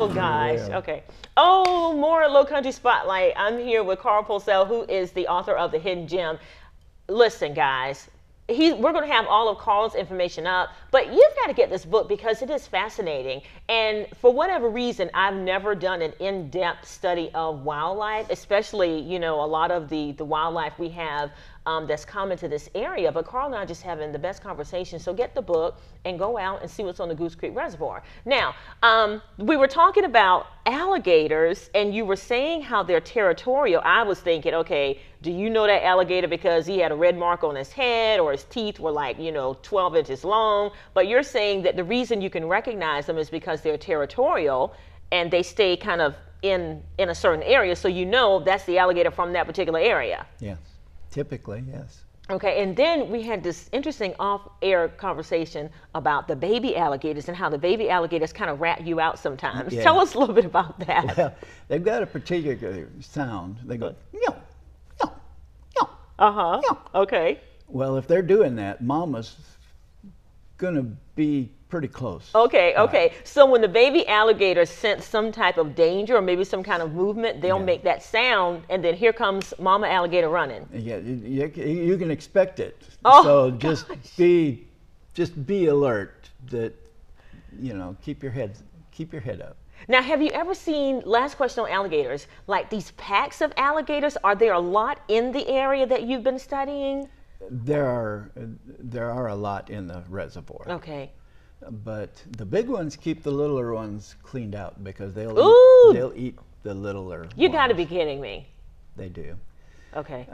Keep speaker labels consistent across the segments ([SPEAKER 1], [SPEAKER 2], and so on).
[SPEAKER 1] Oh gosh.
[SPEAKER 2] Yeah.
[SPEAKER 1] Okay. Oh, more Low Country Spotlight. I'm here with Carl Purcell, who is the author of The Hidden Gem. Listen, guys. We're going to have all of Carl's information up, but you've got to get this book because it is fascinating. And for whatever reason, I've never done an in-depth study of wildlife, especially, you know, a lot of the wildlife we have that's common to this area. But Carl and I are just having the best conversation. So get the book and go out and see what's on the Goose Creek Reservoir. Now, we were talking about alligators, and you were saying how they're territorial. I was thinking, okay, do you know that alligator because he had a red mark on his head or his teeth were like, you know, 12 inches long? But you're saying that the reason you can recognize them is because they're territorial and they stay kind of in a certain area, so you know that's the alligator from that particular area.
[SPEAKER 2] Yes, typically, yes.
[SPEAKER 1] Okay, and then we had this interesting off-air conversation about the baby alligators and how the baby alligators kind of rat you out sometimes.
[SPEAKER 2] Yeah.
[SPEAKER 1] Tell us a little bit about that.
[SPEAKER 2] Well, they've got a particular sound. They go, meow, meow, meow.
[SPEAKER 1] Uh-huh.
[SPEAKER 2] Meow.
[SPEAKER 1] Okay.
[SPEAKER 2] Well, if they're doing that, mama's gonna be pretty close.
[SPEAKER 1] Okay, okay. So when the baby alligators sense some type of danger or maybe some kind of movement, they'll make that sound, and then here comes mama alligator running.
[SPEAKER 2] Yeah, you can expect it.
[SPEAKER 1] Oh,
[SPEAKER 2] so just be alert that, you know, keep your head up.
[SPEAKER 1] Now, have you ever seen, last question on alligators, like these packs of alligators? Are there a lot in the area that you've been studying?
[SPEAKER 2] There are a lot in the reservoir.
[SPEAKER 1] Okay.
[SPEAKER 2] But the big ones keep the littler ones cleaned out because they'll eat the littler ones.
[SPEAKER 1] You got to be kidding me.
[SPEAKER 2] They do.
[SPEAKER 1] Okay.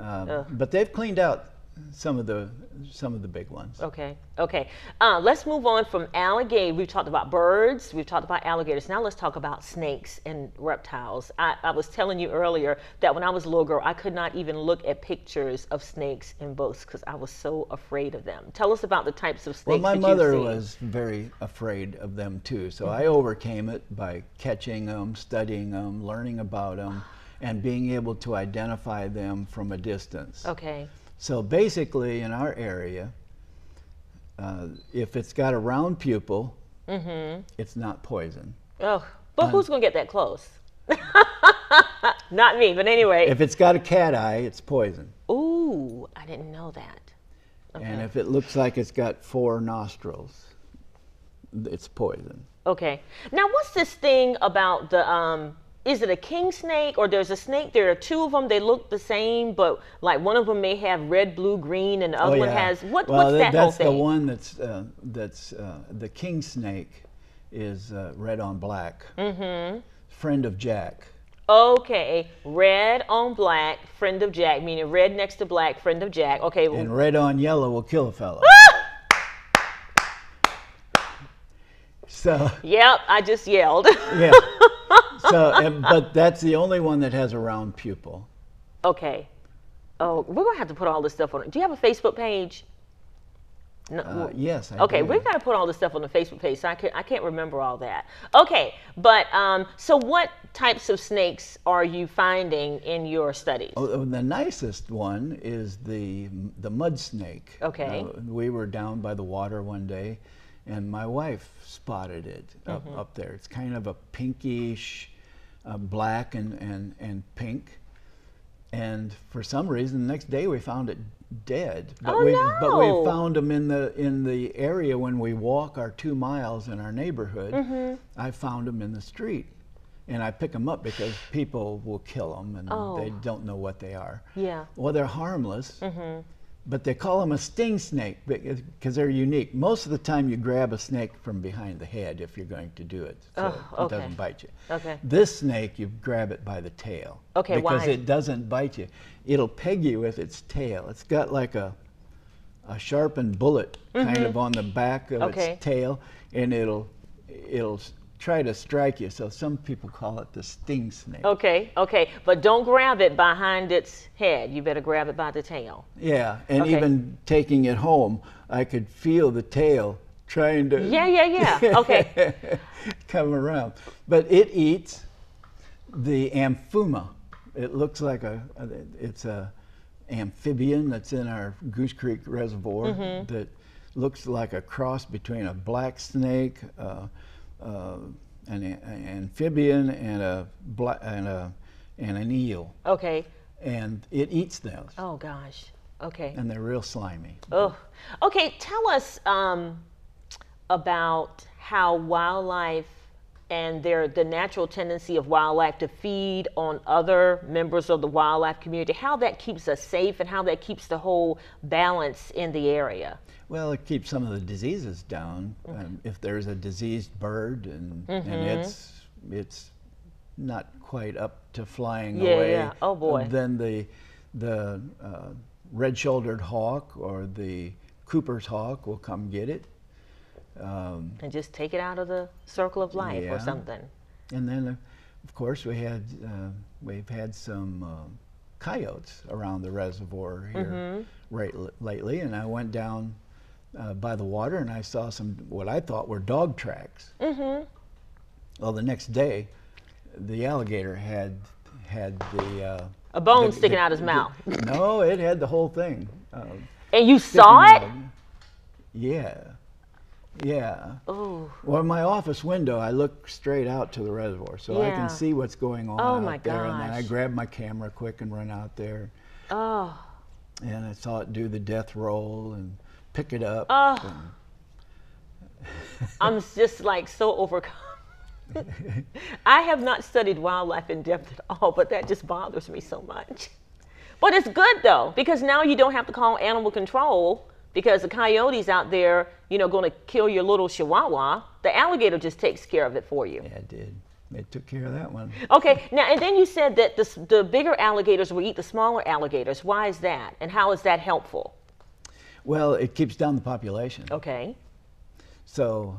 [SPEAKER 2] But they've cleaned out some of the big ones.
[SPEAKER 1] Okay. Okay. Let's move on from alligator. We've talked about birds. We've talked about alligators. Now let's talk about snakes and reptiles. I was telling you earlier that when I was a little girl, I could not even look at pictures of snakes in books because I was so afraid of them. Tell us about the types of snakes.
[SPEAKER 2] Well, my
[SPEAKER 1] that
[SPEAKER 2] mother
[SPEAKER 1] you've seen.
[SPEAKER 2] was very afraid of them too, so I overcame it by catching them, studying them, learning about them, and being able to identify them from a distance.
[SPEAKER 1] Okay.
[SPEAKER 2] So basically, in our area, if it's got a round pupil, it's not poison.
[SPEAKER 1] Oh, but who's going to get that close? Not me, but anyway.
[SPEAKER 2] If it's got a cat eye, it's poison.
[SPEAKER 1] Ooh, I didn't know that. Okay.
[SPEAKER 2] And if it looks like it's got 4 nostrils, it's poison.
[SPEAKER 1] Okay. Now, what's this thing about the, is it a king snake or there's a snake, there are 2 of them, they look the same, but like one of them may have red, blue, green, and the other one has, what's that whole thing?
[SPEAKER 2] That's the one that's the king snake is red on black. Friend of Jack.
[SPEAKER 1] Okay, red on black, friend of Jack, meaning red next to black, friend of Jack. Okay.
[SPEAKER 2] And red on yellow will kill a fellow. So.
[SPEAKER 1] Yep, I just yelled.
[SPEAKER 2] Yeah. So, but that's the only one that has a round pupil.
[SPEAKER 1] Okay. Oh, we're gonna have to put all this stuff on it. Do you have a Facebook page?
[SPEAKER 2] No. Yes, I
[SPEAKER 1] okay,
[SPEAKER 2] do.
[SPEAKER 1] we've got to put all this stuff on the Facebook page, so I can't remember all that. Okay, but so what types of snakes are you finding in your studies?
[SPEAKER 2] Oh, the nicest one is the mud snake.
[SPEAKER 1] Okay.
[SPEAKER 2] We were down by the water one day, and my wife spotted it up there. It's kind of a pinkish, black and pink. And for some reason, the next day we found it dead. But we found them in the area when we walk our 2 miles in our neighborhood. I found them in the street, and I pick them up because people will kill them and they don't know what they are.
[SPEAKER 1] Yeah.
[SPEAKER 2] Well, they're harmless, but they call them a sting snake because they're unique. Most of the time, you grab a snake from behind the head if you're going to do it, so it doesn't bite you.
[SPEAKER 1] Okay.
[SPEAKER 2] This snake, you grab it by the tail.
[SPEAKER 1] Okay,
[SPEAKER 2] because
[SPEAKER 1] why?
[SPEAKER 2] it doesn't bite you. It'll peg you with its tail. It's got like a sharpened bullet kind of on the back of its tail, and it'll try to strike you. So some people call it the sting snake.
[SPEAKER 1] Okay, okay, but don't grab it behind its head. You better grab it by the tail.
[SPEAKER 2] Yeah, and even taking it home, I could feel the tail trying to
[SPEAKER 1] okay,
[SPEAKER 2] come around. But it eats the amphuma. It looks like it's a amphibian that's in our Goose Creek Reservoir that looks like a cross between a black snake, an amphibian and an eel,
[SPEAKER 1] Okay.
[SPEAKER 2] and it eats those,
[SPEAKER 1] Oh gosh. Okay.
[SPEAKER 2] and they're real slimy.
[SPEAKER 1] Oh. Okay. Tell us about how wildlife and the natural tendency of wildlife to feed on other members of the wildlife community, how that keeps us safe and how that keeps the whole balance in the area.
[SPEAKER 2] Well, it keeps some of the diseases down. If there's a diseased bird and it's not quite up to flying away,
[SPEAKER 1] Yeah. Oh boy.
[SPEAKER 2] then the red-shouldered hawk or the Cooper's hawk will come get it.
[SPEAKER 1] And just take it out of the circle of life or
[SPEAKER 2] Yeah.
[SPEAKER 1] something.
[SPEAKER 2] And then, of course, we've had some coyotes around the reservoir here lately, and I went down by the water and I saw some what I thought were dog tracks. Well, the next day, the alligator had the
[SPEAKER 1] A bone sticking out his mouth.
[SPEAKER 2] No, it had the whole thing.
[SPEAKER 1] And you saw it?
[SPEAKER 2] Yeah. Yeah.
[SPEAKER 1] Oh.
[SPEAKER 2] Well, in my office window, I look straight out to the reservoir, so I
[SPEAKER 1] Yeah.
[SPEAKER 2] can see what's going on
[SPEAKER 1] Oh,
[SPEAKER 2] out
[SPEAKER 1] my
[SPEAKER 2] there. And then I
[SPEAKER 1] gosh.
[SPEAKER 2] grab my camera quick and run out there,
[SPEAKER 1] Oh.
[SPEAKER 2] and I saw it do the death roll and pick it up.
[SPEAKER 1] Oh. I'm just like so overcome. I have not studied wildlife in depth at all, but that just bothers me so much. But it's good though, because now you don't have to call animal control because the coyote's out there, going to kill your little chihuahua. The alligator just takes care of it for you.
[SPEAKER 2] Yeah, it did. They took care of that one.
[SPEAKER 1] Okay, now, and then you said that the bigger alligators will eat the smaller alligators. Why is that? And how is that helpful?
[SPEAKER 2] Well, it keeps down the population.
[SPEAKER 1] Okay.
[SPEAKER 2] So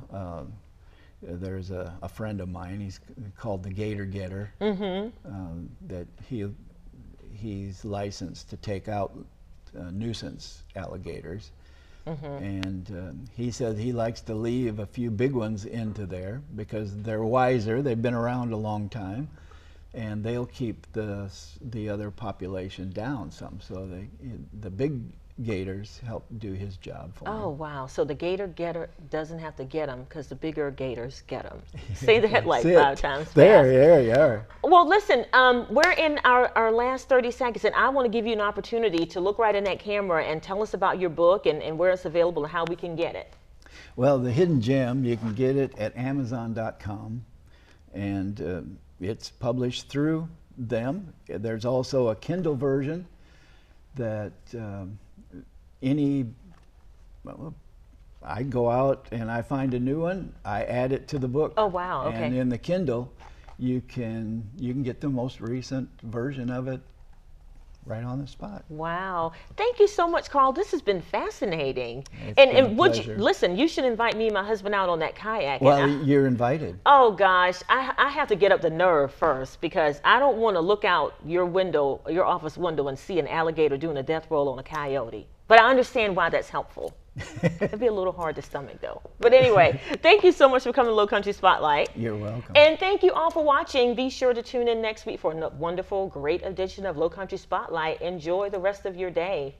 [SPEAKER 2] there's a friend of mine. He's called the Gator Getter. That he's licensed to take out nuisance alligators. And he said he likes to leave a few big ones into there because they're wiser. They've been around a long time, and they'll keep the other population down some. So the big gators help do his job for him.
[SPEAKER 1] Oh, wow. So the gator getter doesn't have to get them because the bigger gators get them. Say that like 5 times fast.
[SPEAKER 2] There you are.
[SPEAKER 1] Well, listen, we're in our last 30 seconds, and I want to give you an opportunity to look right in that camera and tell us about your book and where it's available and how we can get it.
[SPEAKER 2] Well, The Hidden Gem, you can get it at Amazon.com, and it's published through them. There's also a Kindle version that I go out and I find a new one, I add it to the book.
[SPEAKER 1] Oh, wow, okay.
[SPEAKER 2] And in the Kindle, you can get the most recent version of it right on the spot.
[SPEAKER 1] Wow. Thank you so much, Carl. This has been fascinating.
[SPEAKER 2] It's been a
[SPEAKER 1] would you
[SPEAKER 2] pleasure.
[SPEAKER 1] listen, you should invite me and my husband out on that kayak.
[SPEAKER 2] Well, you're invited.
[SPEAKER 1] Oh gosh, I have to get up the nerve first because I don't want to look out your window, your office window, and see an alligator doing a death roll on a coyote. But I understand why that's helpful. It'd be a little hard to stomach though. But anyway, thank you so much for coming to Low Country Spotlight.
[SPEAKER 2] You're welcome.
[SPEAKER 1] And thank you all for watching. Be sure to tune in next week for a wonderful, great edition of Low Country Spotlight. Enjoy the rest of your day.